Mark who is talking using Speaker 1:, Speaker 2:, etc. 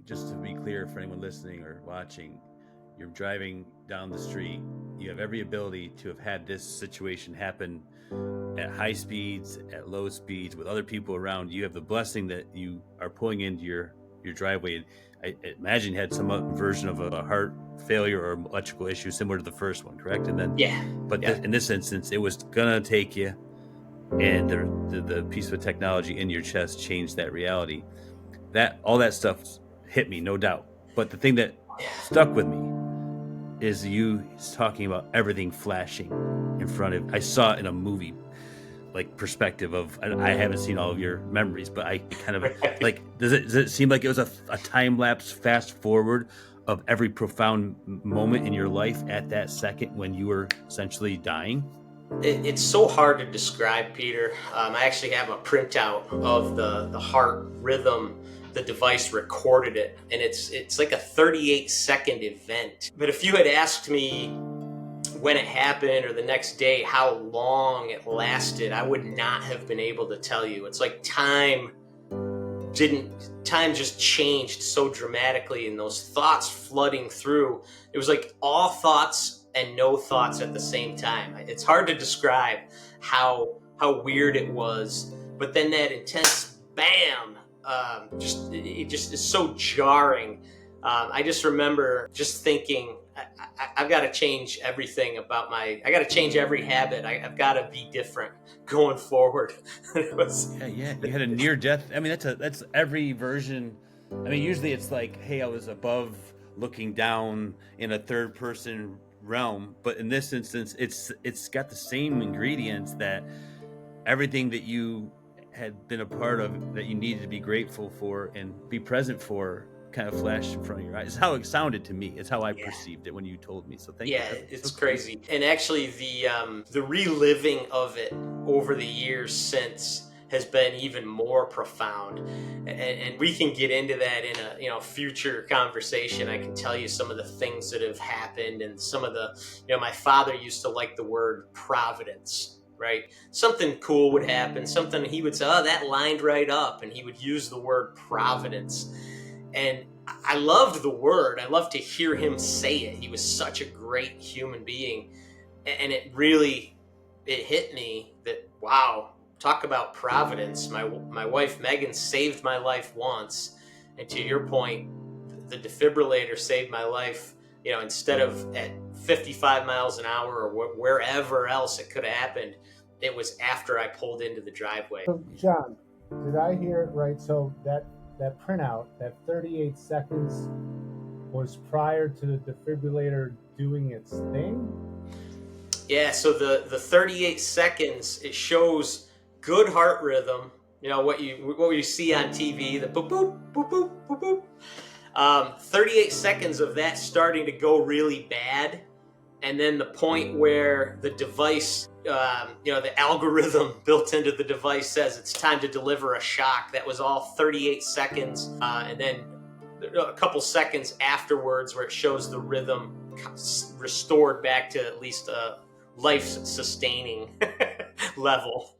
Speaker 1: just to be clear for anyone listening or watching, you're driving down the street. You have every ability to have had this situation happen at high speeds, at low speeds, with other people around. You have the blessing that you are pulling into your driveway. I imagine you had some version of a heart failure or electrical issue similar to the first one, correct? And then, in this instance, it was gonna take you, and the piece of technology in your chest changed that reality. That all that stuff hit me, no doubt. But the thing that stuck with me is you talking about everything flashing in front of. I saw it in a movie, like perspective of. I haven't seen all of your memories, but I kind of like. Does it seem like it was a time lapse, fast forward of every profound moment in your life at that second when you were essentially dying?
Speaker 2: It's so hard to describe, Peter. I actually have a printout of the heart rhythm. The device recorded it, and it's like a 38-second event. But if you had asked me when it happened or the next day how long it lasted, I would not have been able to tell you. It's like time just changed so dramatically, and those thoughts flooding through. It was like all thoughts and no thoughts at the same time. It's hard to describe how weird it was. But then that intense bam, it just is so jarring. I just remember just thinking, I've got to change everything about I got to change every habit. I've got to be different going forward.
Speaker 1: Yeah. You had a near death. I mean, that's every version. I mean, usually it's like, hey, I was above looking down in a third person realm, but in this instance, it's got the same ingredients, that everything that you had been a part of that you needed to be grateful for and be present for kind of flashed in front of your eyes. It's how it sounded to me. It's how I perceived it when you told me. So thank you.
Speaker 2: It's crazy. And actually the reliving of it over the years since has been even more profound, and we can get into that in a future conversation. I can tell you some of the things that have happened, and some of the, my father used to like the word providence, right? Something cool would happen, something he would say, oh, that lined right up, and he would use the word providence. And I loved the word. I loved to hear him say it. He was such a great human being, and it hit me that, wow, talk about providence. My wife Megan saved my life once, and to your point, the defibrillator saved my life. Instead of at 55 miles an hour or wherever else it could have happened, it was after I pulled into the driveway.
Speaker 3: So John, did I hear it right? So that printout, that 38 seconds, was prior to the defibrillator doing its thing?
Speaker 2: Yeah. So the 38 seconds, it shows good heart rhythm, what you see on TV, the boop, boop, boop, boop, boop, boop. 38 seconds of that starting to go really bad. And then the point where the device, the algorithm built into the device says it's time to deliver a shock. That was all 38 seconds. And then a couple seconds afterwards where it shows the rhythm restored back to at least a life-sustaining level.